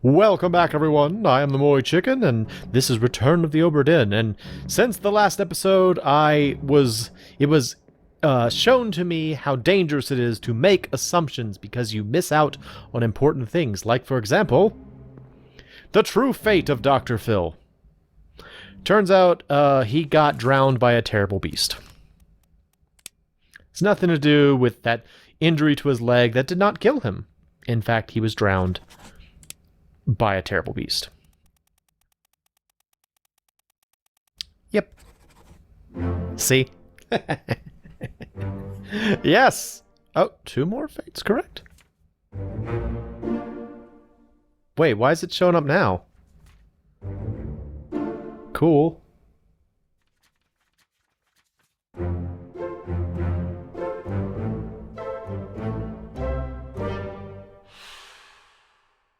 Welcome back, everyone. I am the MoeChicken, and this is Return of the Obra Dinn. And since the last episode, it was shown to me how dangerous it is to make assumptions because you miss out on important things, like, for example, the true fate of Dr. Phil. Turns out he got drowned by a terrible beast. It's nothing to do with that injury to his leg that did not kill him. In fact, he was drowned by a terrible beast. Yep. See? Yes! Oh, 2 more fates, correct? Wait, why is it showing up now? Cool.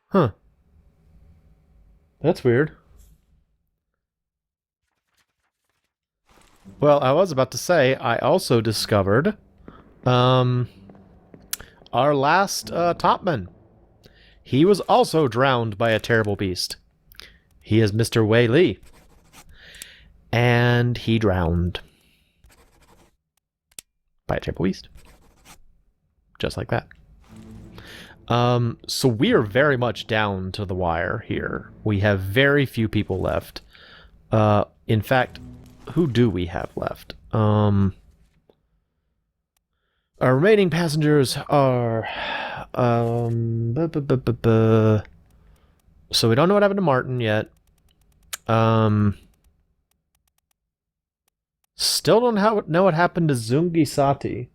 Huh. That's weird. Well, I was about to say, I also discovered our last topman. He was also drowned by a terrible beast. He is Mr. Wei Li. And he drowned by a terrible beast. Just like that. So we are very much down to the wire here. We have very few people left. In fact, who do we have left? Our remaining passengers are, so we don't know what happened to Martin yet. Still don't know what happened to Zungi Sati.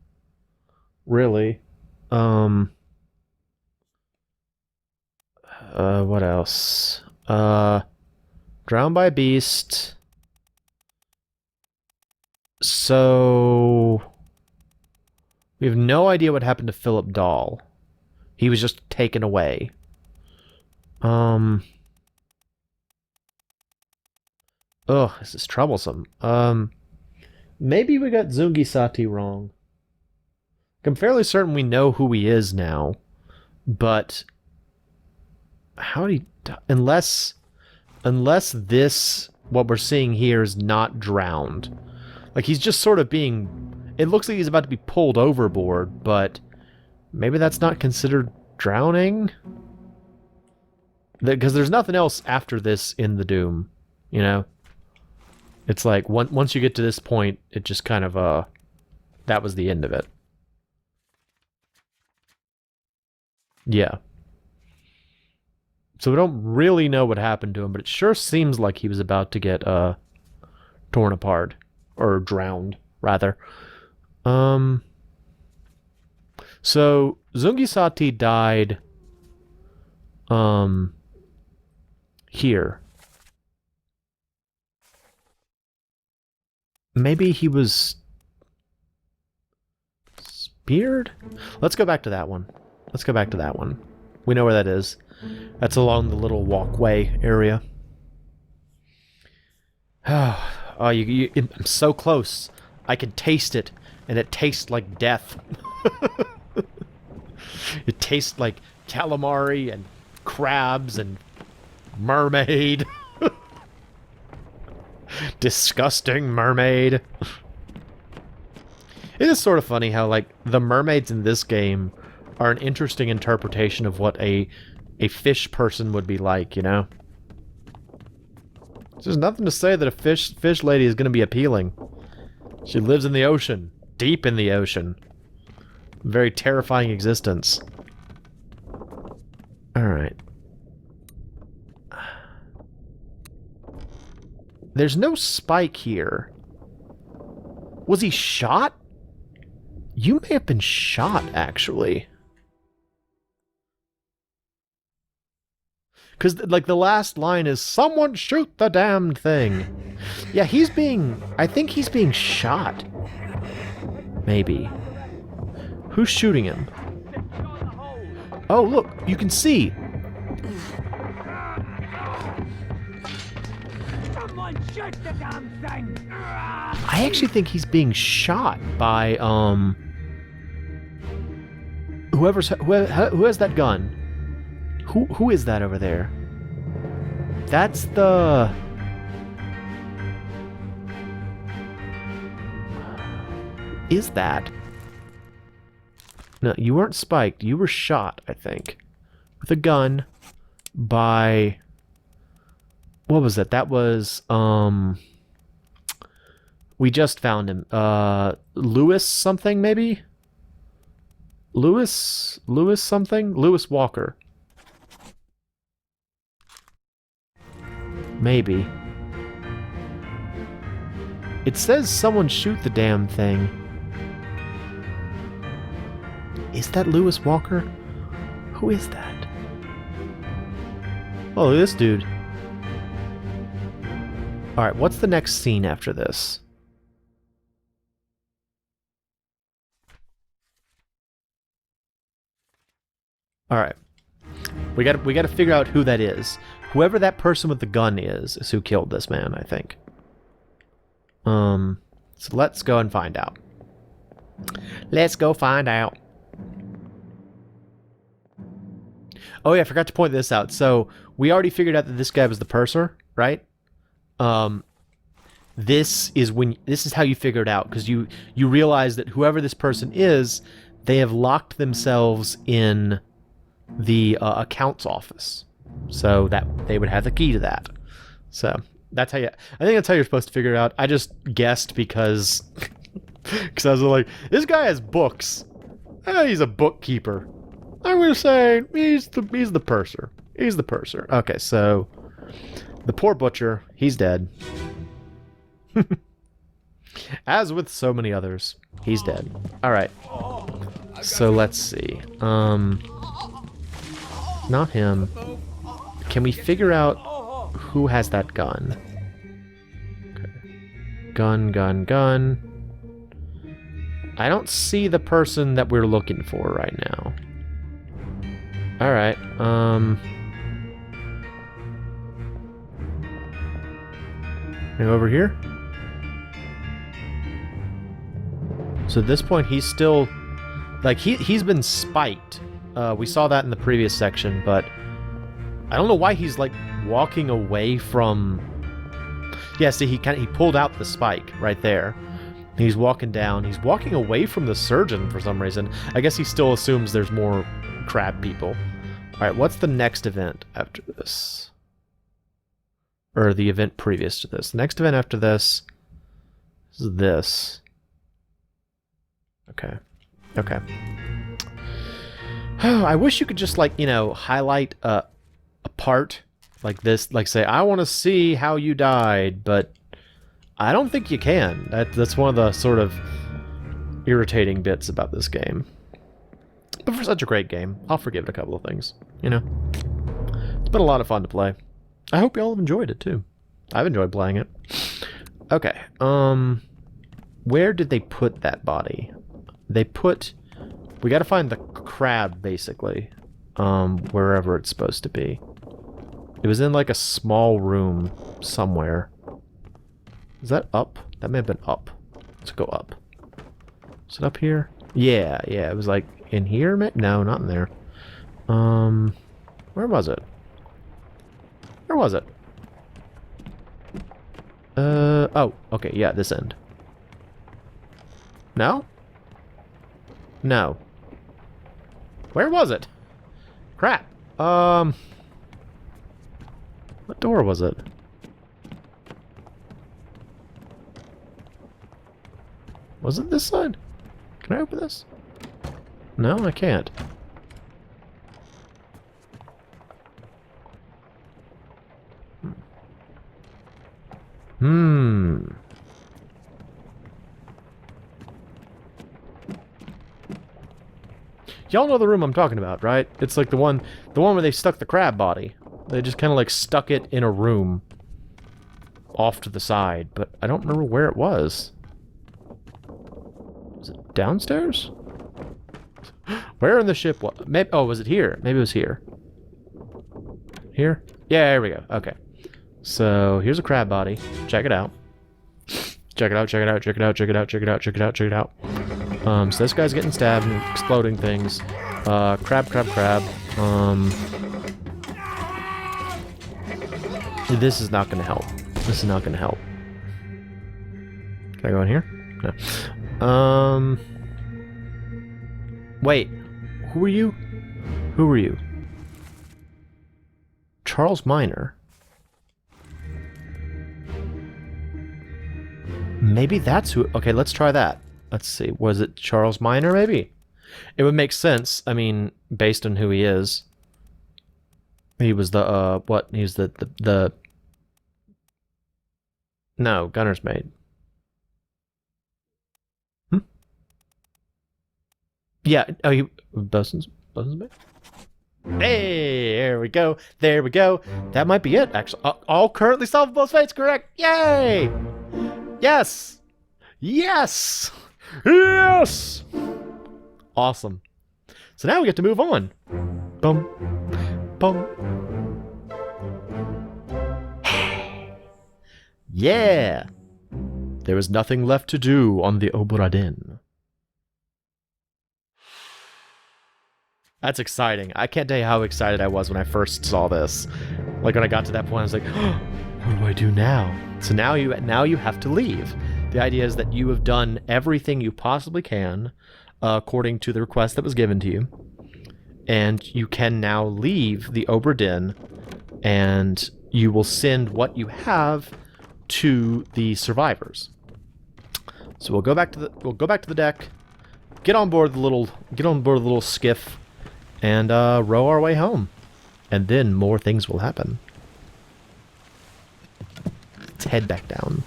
Really. What else? Drowned by a beast. So we have no idea what happened to Philip Dahl. He was just taken away. Ugh, this is troublesome. Maybe we got Zungi Sati wrong. I'm fairly certain we know who he is now, but how did he die? Unless this, what we're seeing here, is not drowned. Like, he's just sort of being... It looks like he's about to be pulled overboard, but maybe that's not considered drowning? Because there's nothing else after this in the Doom, you know? It's like, once you get to this point, it just kind of, that was the end of it. Yeah. So we don't really know what happened to him, but it sure seems like he was about to get torn apart. Or drowned, rather. So Zungi Sati died here. Maybe he was speared? Let's go back to that one. Let's go back to that one. We know where that is. That's along the little walkway area. Oh, I'm so close. I can taste it, and it tastes like death. It tastes like calamari and crabs and mermaid. Disgusting mermaid. It is sort of funny how, like, the mermaids in this game are an interesting interpretation of what a fish person would be like, you know? There's nothing to say that a fish lady is going to be appealing. She lives in the ocean. Deep in the ocean. Very terrifying existence. Alright. There's no spike here. Was he shot? You may have been shot, actually. Because, like, the last line is, "Someone shoot the damned thing." Yeah, I think he's being shot. Maybe. Who's shooting him? Oh, look, you can see. Someone shoot the damn thing. I actually think he's being shot by, who has that gun? Who is that over there? That's the... Is that? No, you weren't spiked. You were shot, I think. With a gun by... What was that? That was, we just found him. Lewis something, maybe? Lewis something? Lewis Walker. Maybe. It says someone shoot the damn thing. Is that Lewis Walker? Who is that? Oh, look at this dude. Alright, what's the next scene after this? Alright. We gotta figure out who that is. Whoever that person with the gun is who killed this man, I think. So let's go and find out. Let's go find out. Oh yeah, I forgot to point this out. So, we already figured out that this guy was the purser, right? This is how you figure it out, because you realize that whoever this person is, they have locked themselves in the accounts office, so that they would have the key to that. So that's how I think that's how you're supposed to figure it out. I just guessed because I was like, this guy has books. He's a bookkeeper. I'm gonna say he's the purser. He's the purser. Okay, so the poor butcher, he's dead. As with so many others, he's dead. All right. So let's see. Not him. Can we figure out who has that gun? Okay. Gun. I don't see the person that we're looking for right now. All right. Go over here. So at this point, he's still... Like, he's been spiked. We saw that in the previous section, but... I don't know why he's, like, walking away from... Yeah, see, he pulled out the spike right there. He's walking down. He's walking away from the surgeon for some reason. I guess he still assumes there's more crab people. Alright, what's the next event after this? Or the event previous to this. The next event after this is this. Okay. Okay. I wish you could just, like, you know, highlight a part like this. Like, say, I want to see how you died, but I don't think you can. That's one of the sort of irritating bits about this game. But for such a great game, I'll forgive it a couple of things, you know? It's been a lot of fun to play. I hope y'all have enjoyed it, too. I've enjoyed playing it. Okay, where did they put that body? They put... We gotta find the crab, basically. Wherever it's supposed to be. It was in, like, a small room somewhere. Is that up? That may have been up. Let's go up. Is it up here? Yeah, it was, like, in here? No, not in there. Where was it? Where was it? Oh, okay, yeah, this end. No? No. Where was it? Crap. What door was it? Was it this side? Can I open this? No, I can't. Y'all know the room I'm talking about, right? It's like the one where they stuck the crab body. They just kind of like stuck it in a room off to the side, but I don't remember where it was. Was it downstairs? Where in the ship was? Maybe, oh, was it here? Maybe it was here. Here? Yeah, there we go. Okay. So, here's a crab body. Check it out. Check it out, check it out, check it out, check it out, check it out, check it out, check it out. So this guy's getting stabbed and exploding things. Crab. This is not going to help. This is not going to help. Can I go in here? No. Wait. Who are you? Who are you? Charles Minor. Maybe that's who... Okay, let's try that. Let's see. Was it Charles Minor, maybe? It would make sense. I mean, based on who he is. He was the, what? He's the... No, gunner's mate. Yeah, oh, he... Bosun's mate? Hey, there we go. There we go. That might be it, actually. All currently solvable fates correct. Yay! Yes! Yes! Yes! Awesome. So now we get to move on. Bum. Bum. Yeah! There was nothing left to do on the Obra Dinn. That's exciting. I can't tell you how excited I was when I first saw this. Like when I got to that point, I was like, oh, what do I do now? So now you have to leave. The idea is that you have done everything you possibly can according to the request that was given to you. And you can now leave the Obra Dinn, and you will send what you have to the survivors. So we'll go back to the deck, get on board the little skiff, and row our way home. And then more things will happen. Let's head back down.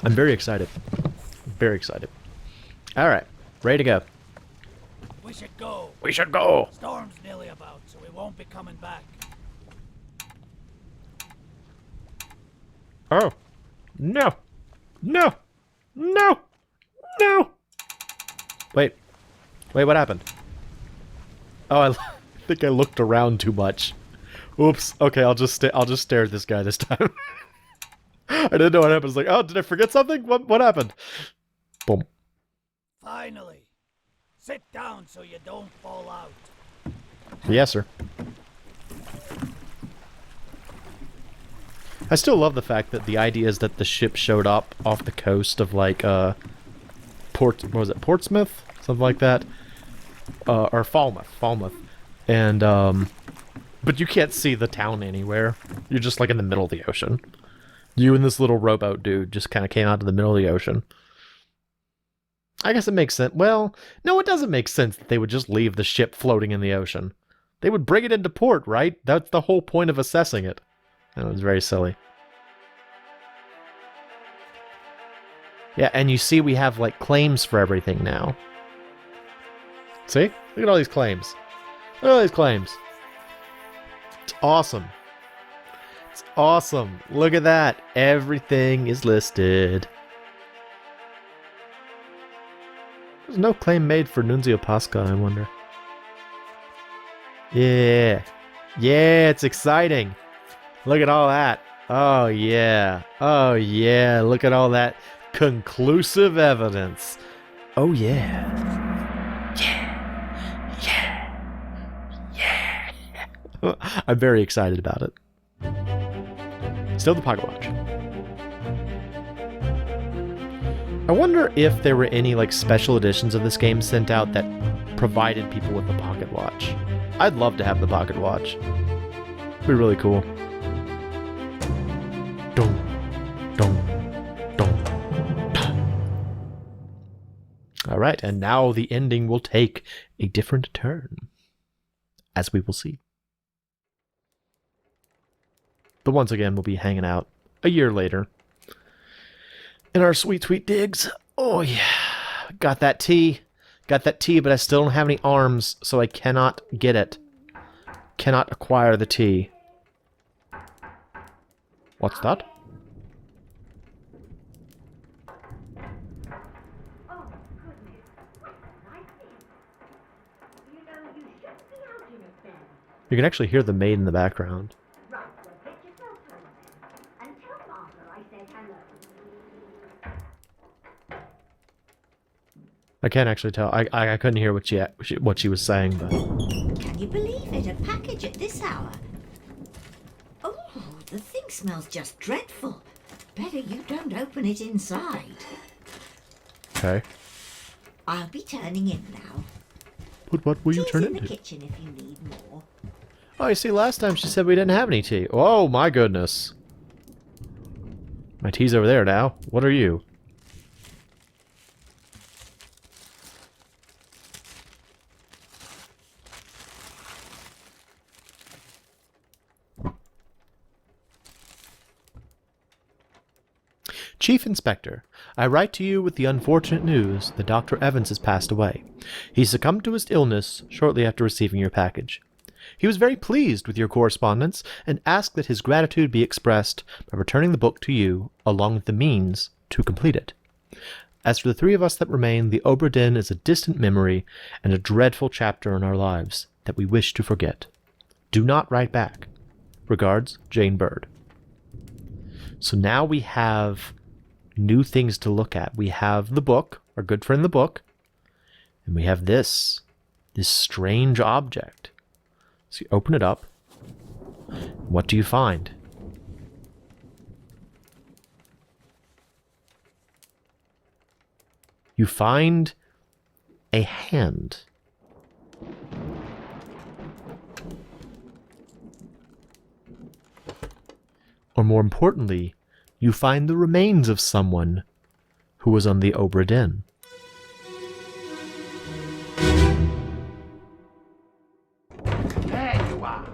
I'm very excited. Very excited. Alright, ready to go. We should go. We should go! Storm's nearly about, so we won't be coming back. Oh. No. No. No. No. Wait, what happened? Oh, I think I looked around too much. Oops. Okay, I'll just stare at this guy this time. I didn't know what happened. I was like, oh, did I forget something? What happened? Boom. Finally. Sit down so you don't fall out. Yes, sir. I still love the fact that the idea is that the ship showed up off the coast of, like, what was it, Portsmouth? Something like that. Or Falmouth. And, but you can't see the town anywhere. You're just, like, in the middle of the ocean. You and this little rowboat dude just kind of came out to the middle of the ocean. I guess it makes sense. Well, no, it doesn't make sense that they would just leave the ship floating in the ocean. They would bring it into port, right? That's the whole point of assessing it. That was very silly. Yeah, and you see we have, like, claims for everything now. See? Look at all these claims. Look at all these claims. It's awesome. It's awesome. Look at that. Everything is listed. There's no claim made for Nunzio Pasca, I wonder. Yeah. Yeah, it's exciting. Look at all that. Oh, yeah. Oh, yeah. Look at all that conclusive evidence. Oh, yeah. Yeah. Yeah. Yeah. I'm very excited about it. Still the pocket watch. I wonder if there were any, like, special editions of this game sent out that provided people with the pocket watch. I'd love to have the pocket watch. It'd be really cool. Alright, and now the ending will take a different turn, as we will see. But once again, we'll be hanging out a year later in our sweet, sweet digs. Oh yeah, got that tea, but I still don't have any arms, so I cannot get it. Cannot acquire the tea. What's that? You can actually hear the maid in the background. Right, well, get yourself home then. And tell Martha I said hello. I can't actually tell. I couldn't hear what she was saying, but... Can you believe it? A package at this hour? Oh, the thing smells just dreadful. Better you don't open it inside. Okay. I'll be turning in now. But what will you Tea's turn in it the into? kitchen if you need more. Oh, you see, last time she said we didn't have any tea. Oh, my goodness. My tea's over there now. What are you? Chief Inspector, I write to you with the unfortunate news that Dr. Evans has passed away. He succumbed to his illness shortly after receiving your package. He was very pleased with your correspondence and asked that his gratitude be expressed by returning the book to you, along with the means to complete it. As for the three of us that remain, the Obra Dinn is a distant memory and a dreadful chapter in our lives that we wish to forget. Do not write back. Regards, Jane Bird. So now we have new things to look at. We have the book, our good friend the book, and we have this strange object. So you open it up. What do you find? You find a hand. Or more importantly, you find the remains of someone who was on the Obra Dinn. There you are.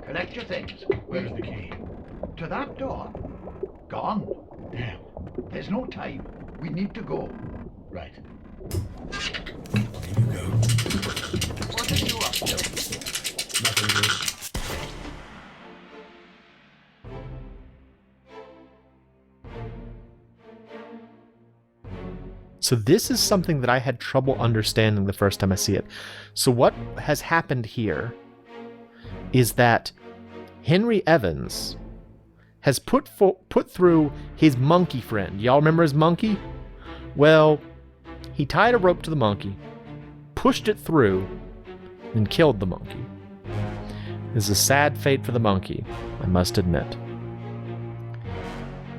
Collect your things. Where's the key? To that door. Gone. Damn. There's no time. We need to go. Right. Here you go. What are you up to? Nothing good. So this is something that I had trouble understanding the first time I see it. So what has happened here is that Henry Evans has put through his monkey friend. Y'all remember his monkey? Well, he tied a rope to the monkey, pushed it through, and killed the monkey. This is a sad fate for the monkey, I must admit.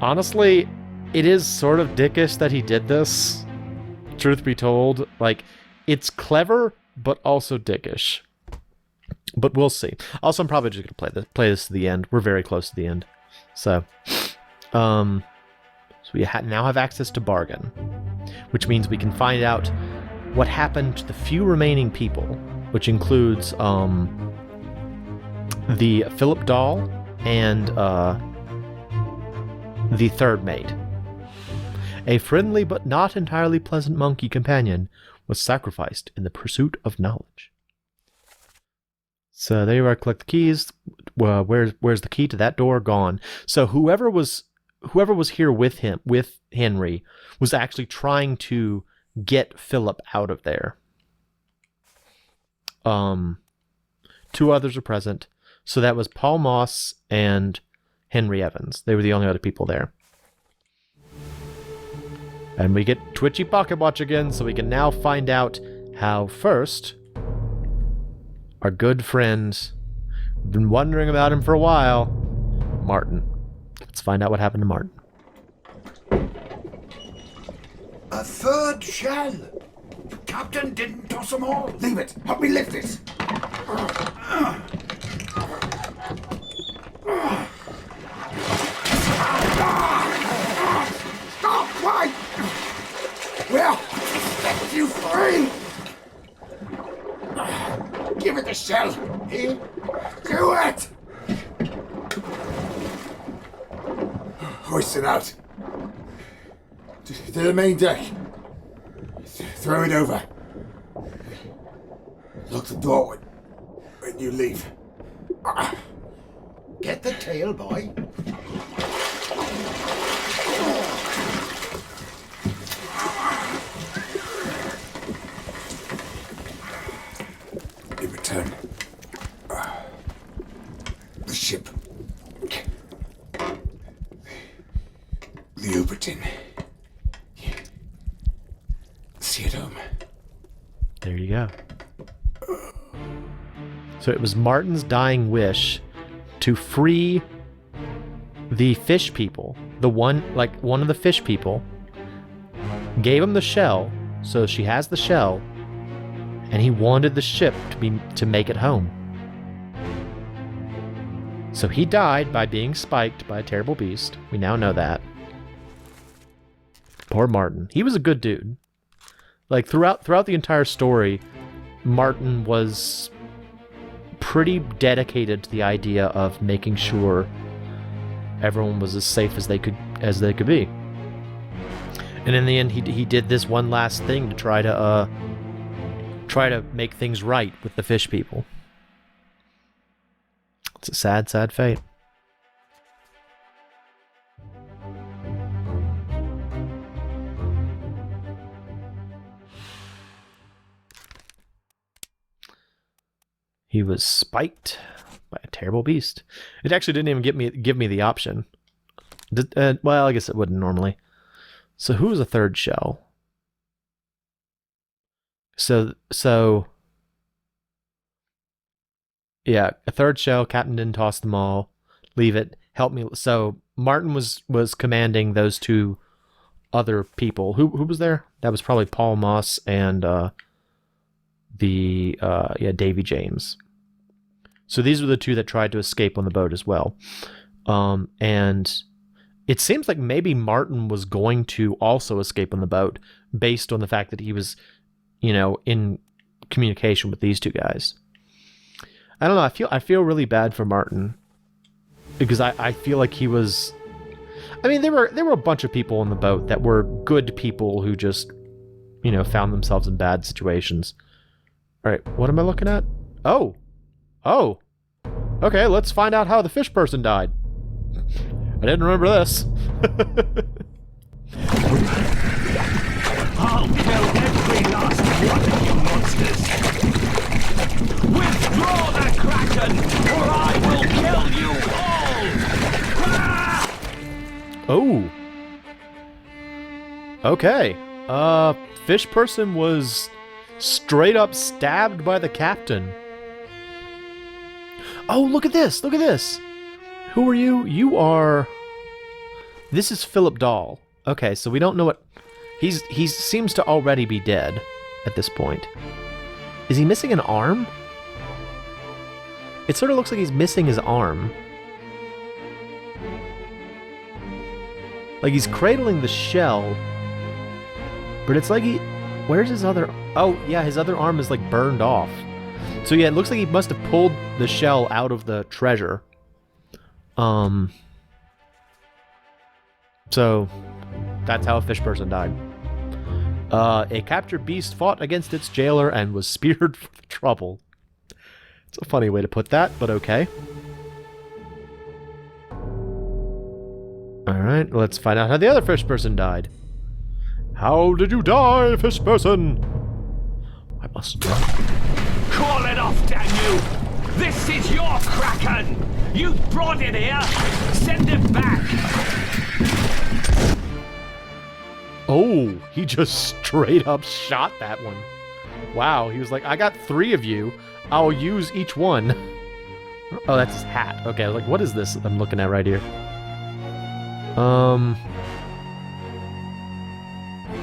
Honestly, it is sort of dickish that he did this. Truth be told, like, it's clever, but also dickish. But we'll see. Also, I'm probably just gonna play this to the end. We're very close to the end. So we now have access to Bargain, which means we can find out what happened to the few remaining people, which includes the Philip doll and the third mate. A friendly but not entirely pleasant monkey companion was sacrificed in the pursuit of knowledge. So there you are. Collect the keys. Well, where's the key to that door? Gone. So whoever was here with Henry, was actually trying to get Philip out of there. Two others are present. So that was Paul Moss and Henry Evans. They were the only other people there. And we get Twitchy Pocket Watch again, so we can now find out how first our good friend, we've been wondering about him for a while, Martin. Let's find out what happened to Martin. A third shell. Captain didn't toss them all. Leave it. Help me lift this. Stop! Why? Well, set you free. Give it the shell. Here. Do it. Hoist it out. To the main deck. Throw it over. Lock the door when you leave. Get the tail, boy. In return, the ship. The Obra Dinn. See it yeah. So it was Martin's dying wish to free the fish people. One of the fish people gave him the shell, so she has the shell, and he wanted the ship to make it home. So he died by being spiked by a terrible beast. We now know that. Poor Martin. He was a good dude. Like throughout the entire story, Martin was pretty dedicated to the idea of making sure everyone was as safe as they could be. And in the end, he did this one last thing to try to make things right with the fish people. It's a sad, sad fate. He was spiked by a terrible beast. It actually didn't even give me the option. Well, I guess it wouldn't normally. So who was a third shell? So yeah, a third shell. Captain didn't toss them all. Leave it. Help me. So Martin was commanding those two other people. Who was there? That was probably Paul Moss and Davy James. So these were the two that tried to escape on the boat as well. And it seems like maybe Martin was going to also escape on the boat based on the fact that he was, in communication with these two guys. I don't know. I feel really bad for Martin because I feel like he was. I mean, there were a bunch of people on the boat that were good people who just, found themselves in bad situations. All right, what am I looking at? Oh. Okay, let's find out how the fish person died. I didn't remember this. I'll kill every last one of you monsters. Withdraw the Kraken, or I will kill you all! Ah! Oh. Okay. Fish person was straight up stabbed by the captain. Oh, look at this! Look at this! Who are you? You are... This is Philip Dahl. Okay, so we don't know what... He seems to already be dead at this point. Is he missing an arm? It sort of looks like he's missing his arm. Like he's cradling the shell, but it's like he... Where's his other... Oh, yeah, his other arm is like burned off. So yeah, it looks like he must have pulled the shell out of the treasure. So that's how a fish person died. A captured beast fought against its jailer and was speared for the trouble. It's a funny way to put that, but okay. Alright, let's find out how the other fish person died. How did you die, fish person? I must know. Call it off, damn you! This is your Kraken! You brought it here! Send it back! Oh, he just straight up shot that one. Wow, he was like, I got 3 of you. I'll use each one. Oh, that's his hat. Okay, I was like, what is this I'm looking at right here?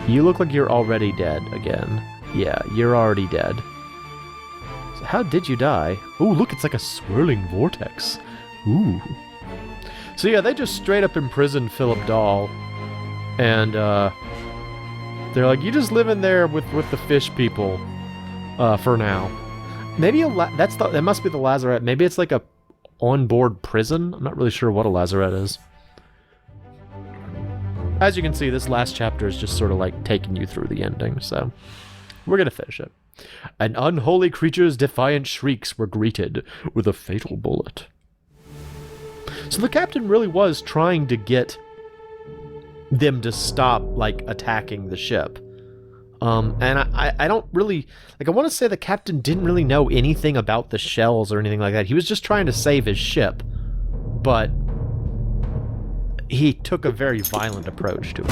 You look like you're already dead again. Yeah, you're already dead. So how did you die? Ooh, look, it's like a swirling vortex. Ooh. So yeah, they just straight up imprisoned Philip Dahl. And, they're like, you just live in there with the fish people, for now. Maybe that must be the lazarette. Maybe it's like a onboard prison. I'm not really sure what a lazarette is. As you can see, this last chapter is just sort of like taking you through the ending, so we're gonna finish it. An unholy creature's defiant shrieks were greeted with a fatal bullet. So the captain really was trying to get them to stop, like, attacking the ship. And I don't really... Like, I want to say the captain didn't really know anything about the shells or anything like that. He was just trying to save his ship. But he took a very violent approach to it.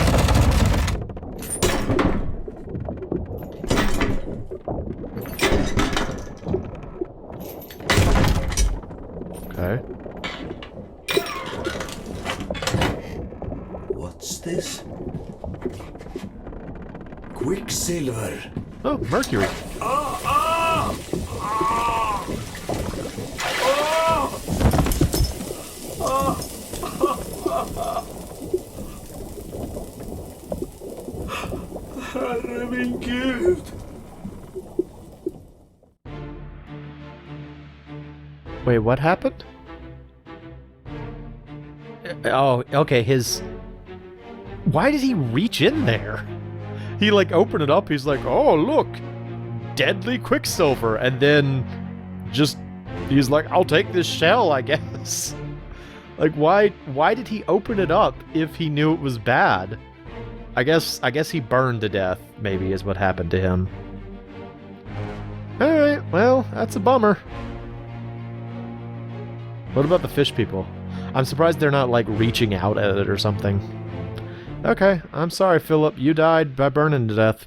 Okay. What's this? Quicksilver. Oh, mercury. Herre min Gud! Wait, what happened? Oh, okay, his... Why did he reach in there? He, like, opened it up, he's like, oh, look! Deadly quicksilver, and then just... He's like, I'll take this shell, I guess. Like, why did he open it up if he knew it was bad? I guess he burned to death, maybe, is what happened to him. Alright, well, that's a bummer. What about the fish people? I'm surprised they're not, like, reaching out at it or something. Okay, I'm sorry, Philip. You died by burning to death.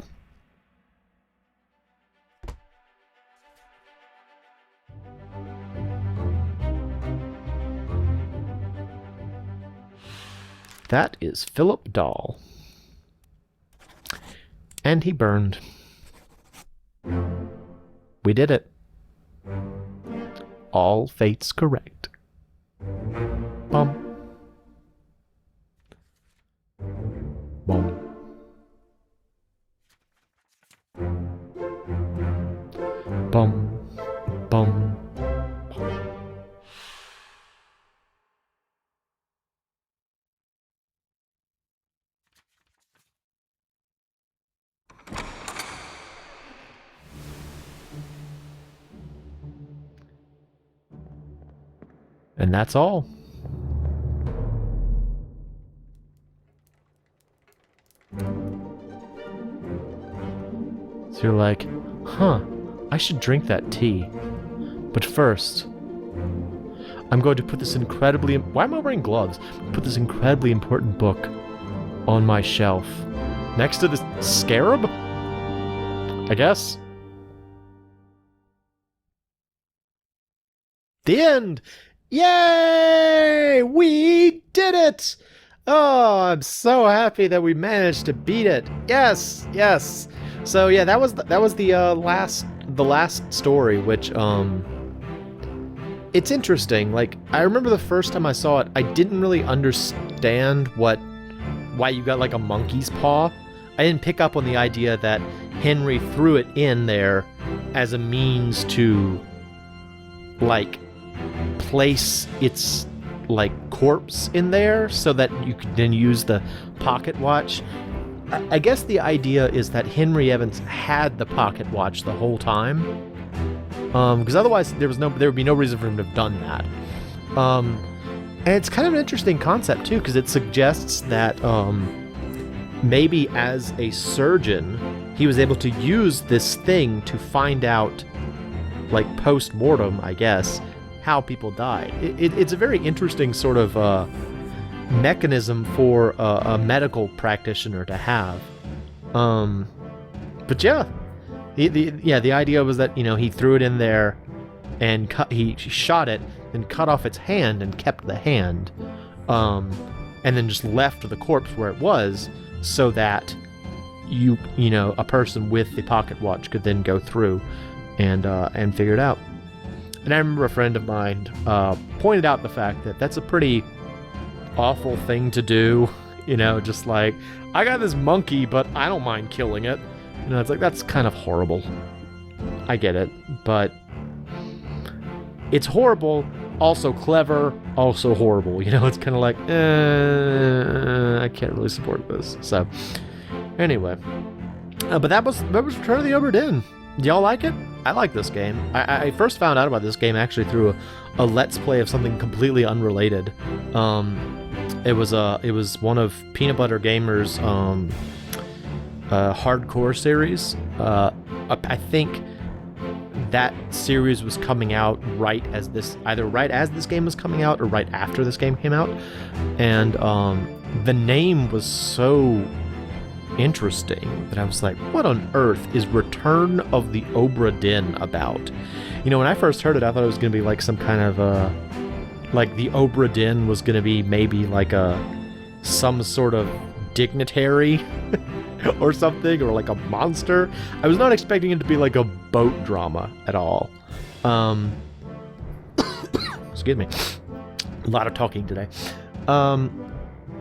That is Philip Dahl. And he burned. We did it. All fates correct. Bum. Bum. Bum. Bum. And that's all. So you're like, huh, I should drink that tea. But first, I'm going to put this incredibly... Why am I wearing gloves? Put this incredibly important book on my shelf. Next to the scarab? I guess. The end! Yay! We did it! Oh, I'm so happy that we managed to beat it. Yes, yes. So yeah, that was the last story, which it's interesting. Like, I remember the first time I saw it, I didn't really understand why you got like a monkey's paw. I didn't pick up on the idea that Henry threw it in there as a means to like place its like corpse in there so that you could then use the pocket watch. I guess the idea is that Henry Evans had the pocket watch the whole time, because otherwise there would be no reason for him to have done that. And it's kind of an interesting concept too, because it suggests that maybe as a surgeon he was able to use this thing to find out, like post-mortem, I guess, how people died. It's a very interesting sort of mechanism for a medical practitioner to have. But yeah, the idea was that, you know, he threw it in there and he shot it, then cut off its hand and kept the hand, and then just left the corpse where it was so that you know, a person with the pocket watch could then go through and figure it out. And I remember a friend of mine pointed out the fact that that's a pretty awful thing to do. You know, just like, I got this monkey, but I don't mind killing it. You know, it's like, that's kind of horrible. I get it, but it's horrible, also clever, also horrible. You know, it's kind of like, I can't really support this. So, anyway. But that was Return of the Obra Dinn. Y'all like it? I like this game. I first found out about this game actually through a Let's Play of something completely unrelated. It was one of Peanut Butter Gamer's hardcore series. I think that series was coming out either right as this game was coming out or right after this game came out, and the name was so interesting that I was like, what on earth is Return of the Obra Dinn about? You know, when I first heard it, I thought it was going to be like some kind of like the Obra Dinn was gonna be maybe like some sort of dignitary or something, or like a monster. I was not expecting it to be like a boat drama at all. Excuse me. A lot of talking today.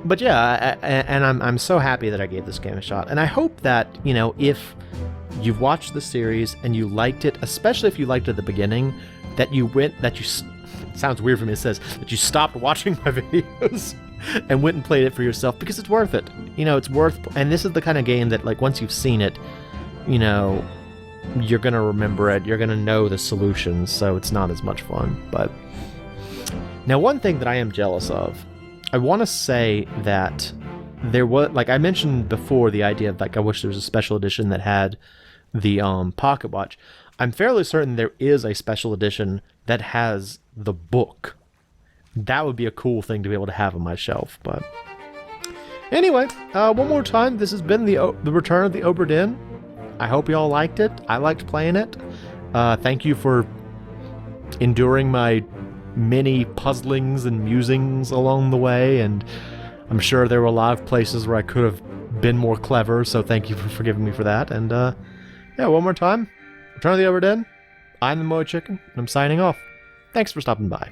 But yeah, and I'm so happy that I gave this game a shot. And I hope that, you know, if you've watched the series and you liked it, especially if you liked it at the beginning, that you sounds weird for me, it says, that you stopped watching my videos and went and played it for yourself, because it's worth it. You know, it's worth, and this is the kind of game that, like, once you've seen it, you know, you're gonna remember it, you're gonna know the solutions, so it's not as much fun. But now, one thing that I am jealous of, I want to say that there was, like I mentioned before, the idea of, like, I wish there was a special edition that had the pocket watch. I'm fairly certain there is a special edition that has the book. That would be a cool thing to be able to have on my shelf. But anyway, one more time, this has been the Return of the Obra Dinn. I hope you all liked it. I liked playing it. Thank you for enduring my many puzzlings and musings along the way, and I'm sure there were a lot of places where I could have been more clever, so thank you for forgiving me for that. And yeah, one more time, Return of the Obra Dinn. I'm the MoeChicken, and I'm signing off. Thanks for stopping by.